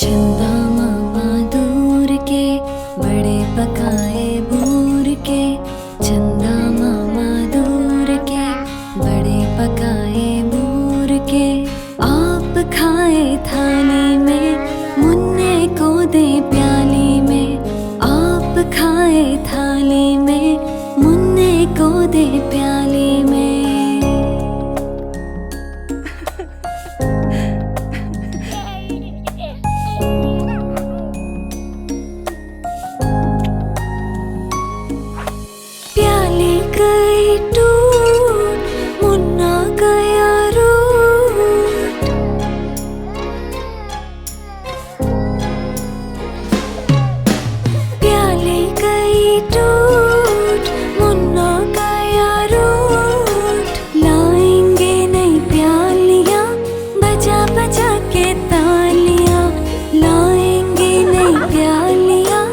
चंदा मामा दूर के बड़े पकाए बूर के, चंदा मामा दूर के बड़े पकाए बूर के। आप खाए थाली में, मुन्ने को दे प्याली में। आप खाए थाली में, मुन्ने को दे प्याली में। प्याली गई टूट, मुन्ना गया रूठ। प्याली गई टूट, मुन्ना गया रूठ। लाएंगे नई प्यालियां, बजा बजा के तालियां। लाएंगे नई प्यालियां,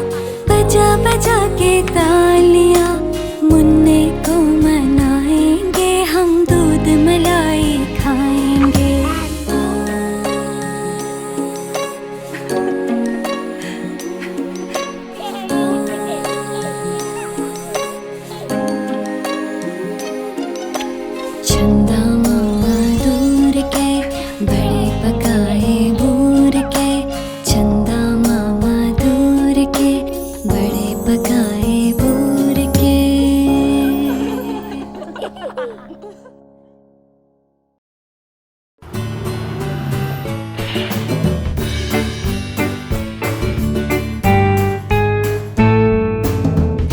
बजा बजा के तालियां। मुन्ने को मनाएंगे, हम दूध मलाई खाएंगे। चंदा मामा दूर के बड़े पकाए बूर के, चंदा मामा दूर के बड़े पकाए बूर के।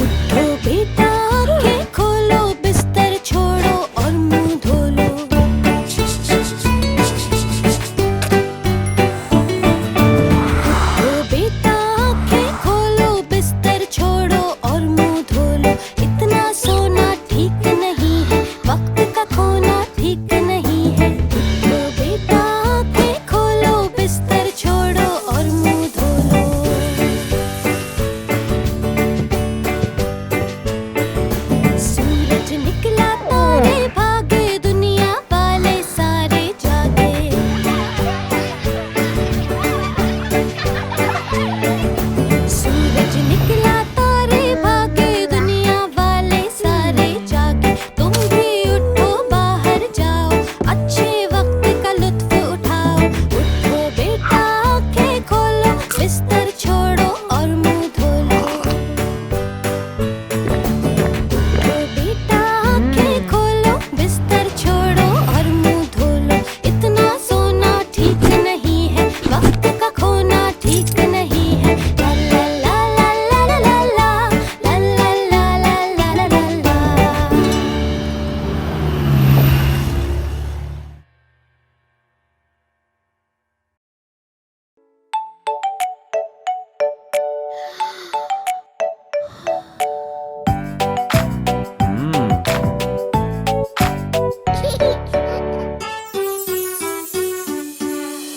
उठो बेटा, आंखें खोलो, बिस्तर छोड़ो और मुंह धो लो। उठो बेटा, आंखें खोलो, बिस्तर छोड़ो और मुंह धो लो। इतना सोना ठीक नहीं है, वक्त का खोना ठीक नहीं है। उठो बेटा, आंखें खोलो, बिस्तर छोड़ो और मुंह धो लो। सूरज निकला, तारे भागे, दुनिया वाले सारे जागे। सूरज निकला, तारे भागे, दुनिया वाले सारे जागे। तुम भी उठो, बाहर जाओ, अच्छे वक्त का लुत्फ उठाओ। उठो बेटा, आंखें खोलो, बिस्तर छोड़ो और मुंह धो लो। उठो बेटा, आंखें खोलो, बिस्तर छोड़ो और मुंह धो लो। इतना सोना ठीक नहीं है, वक्त का खोना ठीक नहीं है। ला ला ला ला ला ला ला ला ला ला ला ला ला ला।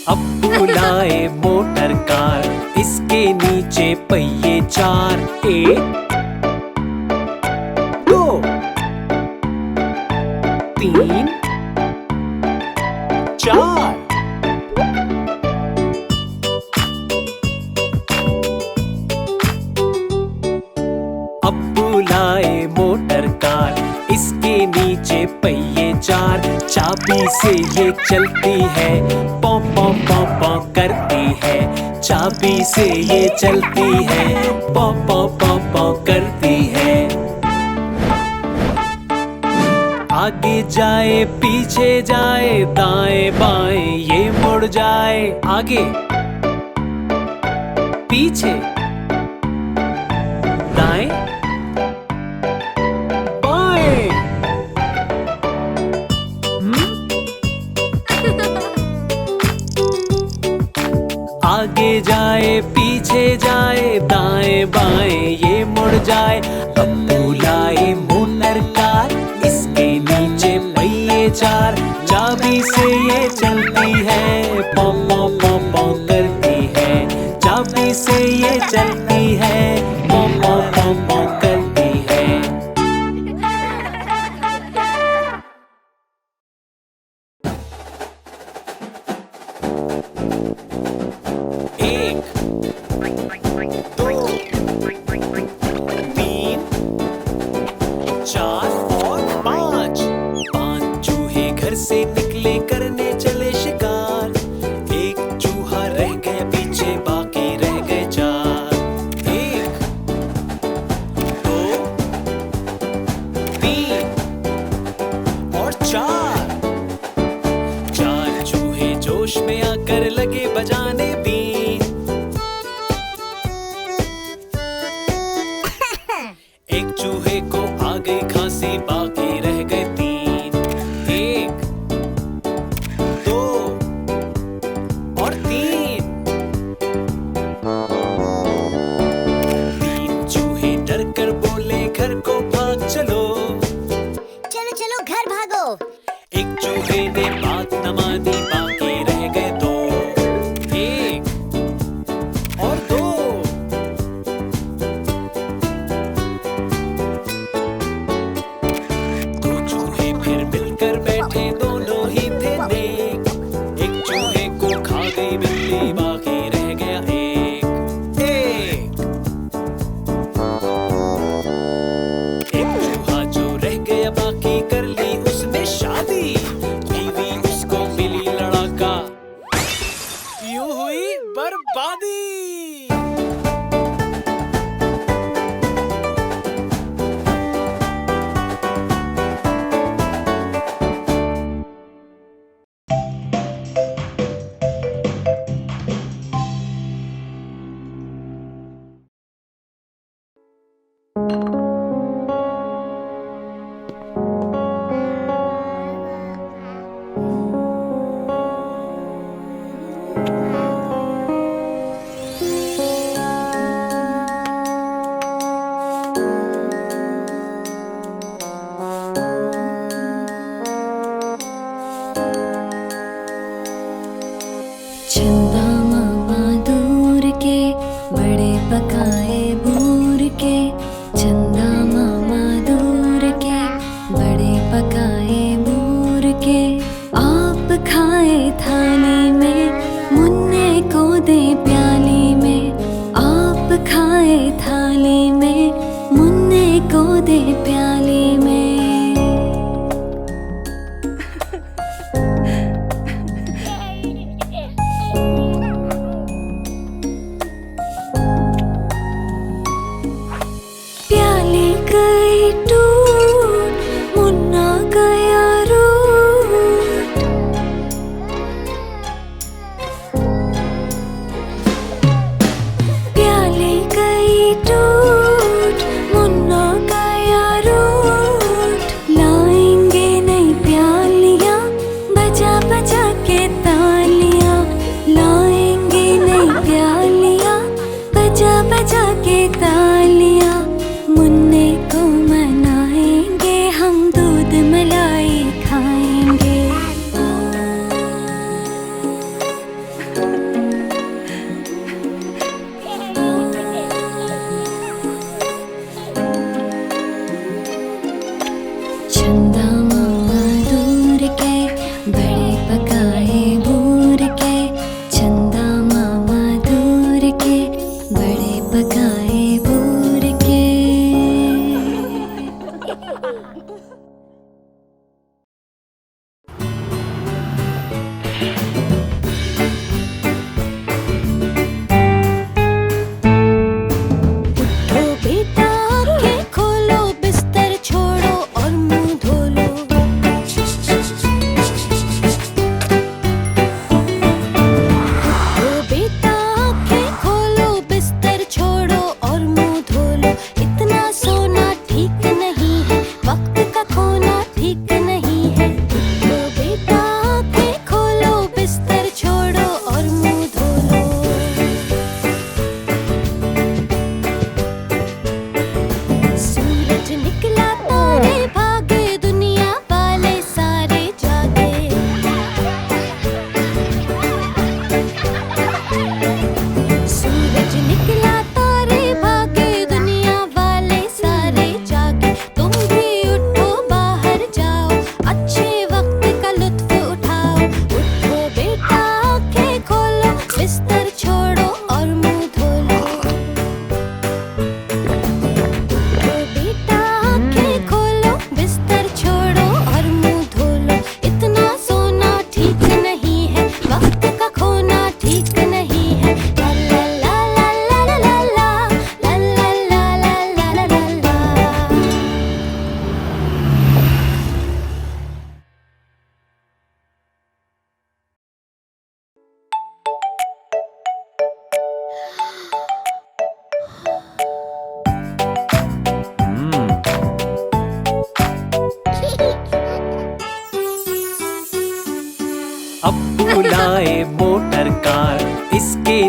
अब्बू लाए मोटर कार, इसके नीचे पहिए चार। 1 2 3 4। अब्बू लाए मोटर कार, इसके नीचे पहिए चार। चाबी से ये चलती है, पौ पौ पौ पौ करती है। चाबी से ये चलती है, पौ पौ पौ पौ करती है। आगे जाए, पीछे जाए, दाएं बाएं ये मुड़ जाए। आगे पीछे दाएं बाएं। आगे जाए, पीछे जाए, दाएं बाएं ये मुड़ जाए। अब्बू लाए मोटर कार, इसके नीचे पहिए चार। चाबी से ये चलती है, पौ पौ पौ पौ करती है। चाबी से ये चलती है, पौ पौ पौ पौ करती है। एक, दो, तीन, चार और पाँच। पाँच चूहे घर से निकले करने चले शिकार। एक चूहा रह गया पीछे, बाकी रह गए चार। एक, दो, तीन और चार। चार चूहे जोश में आकर लगे बजाने बीन। एक चूहे को आ गई खांसी, बाकी रह गए तीन। एक, दो और तीन। तीन चूहे डर कर बोले घर को भाग चलो। चलो चलो घर भागो। एक चूहे ने बात न मानी, बाकी रह गए दो। एक और दो। दो चूहे फिर मिलकर बैठे, दोनों ही थे नेक। एक चूहे को खा गई बिल्ली, बाकी रह गया एक। एक चूहा जो रह गया बाकी कर ली उसने शादी। बीवी उसको मिली लड़ाका, यूं हुई बर्बादी। चंदा मामा दूर के, बड़े पकाए बूर के। चंदा मामा दूर के, बड़े पकाए बूर के। आप खाए थाली में, मुन्ने को दे प्याली में। आप खाए थाली में, मुन्ने को दे प्याली में। प्याली गई टूट, मुन्ना गया रूठ। प्याली गई टूट, मुन्ना गया रूठ। लाएंगे नई प्यालियां, बजा बजा के तालियां। लाएंगे नई प्यालियां, बजा बजा के तालियां। मुन्ने को मनाएंगे, हम दूध मलाई खाएंगे।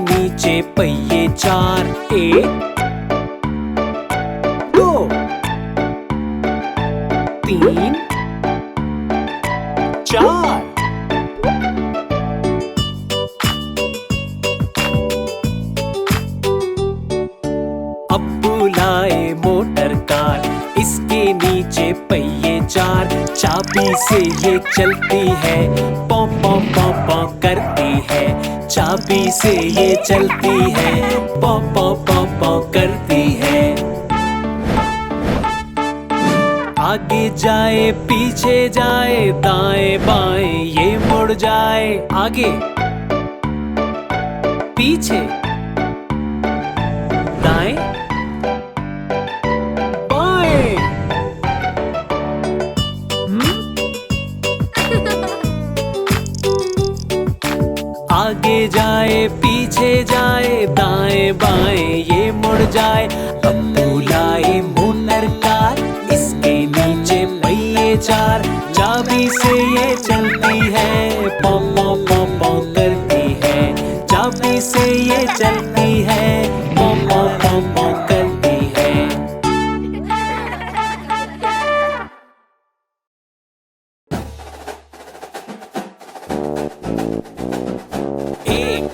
नीचे पहिए चार, 1 2 3 4। अब्बू लाए मोटर कार, इसके नीचे पहिए चार, चाबी से ये चलती है, पौ पौ पौ पौ करती है। चाबी से ये चलती है, पौ पौ पौ पौ करती है। आगे जाए पीछे जाए, दाएं बाएं ये मुड़ जाए। आगे पीछे दाएं बाएं। आगे जाए पीछे जाए, दाएं बाएं ये मुड़ जाए। अब्बू लाए मोटर कार, इसके नीचे पहिए चार, चाबी से ये चलती है, पौ पौ पौ पौ करती है। चाबी से ये चलती है, पौ पौ पौ पौ करती है। एक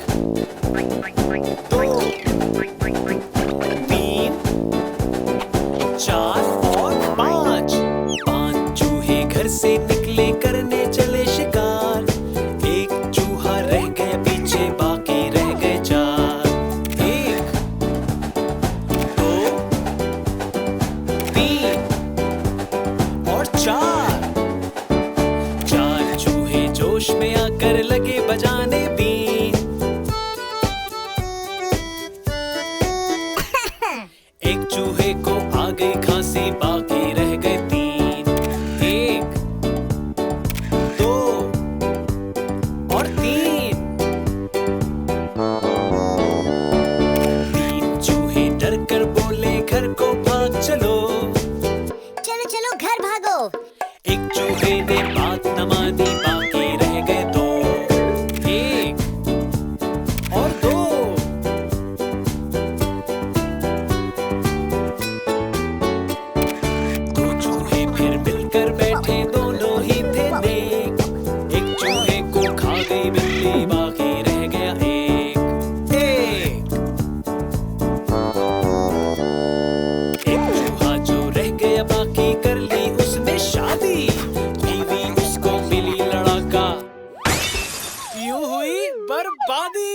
2 3 4 और 5। 5 चूहे घर से निकले करने चले शिकार, एक चूहा रह गया पीछे, बाकी रह गए 4। 1 2 3 और 4। 4 चूहे जोश में आकर लगे बजाने बीन, एक चूहे को आ गई खांसी, बाकी रह गए 3। 1 2 और 3। 3 चूहे डर कर बोले घर को भाग चलो, चलो चलो घर भागो। एक चूहे ने बात न मानी, बाकी रह गए 2। 1 और 2। 2 चूहे फिर मिलकर बैठे, दोनों ही थे नेक, एक चूहे को खा गई बिल्ली, बाकी रह गया 1। एक चूहा जो रह गया बाकी कर ली उसने शादी, बीवी उसको मिली लड़ाका, यूं हुई बर्बादी।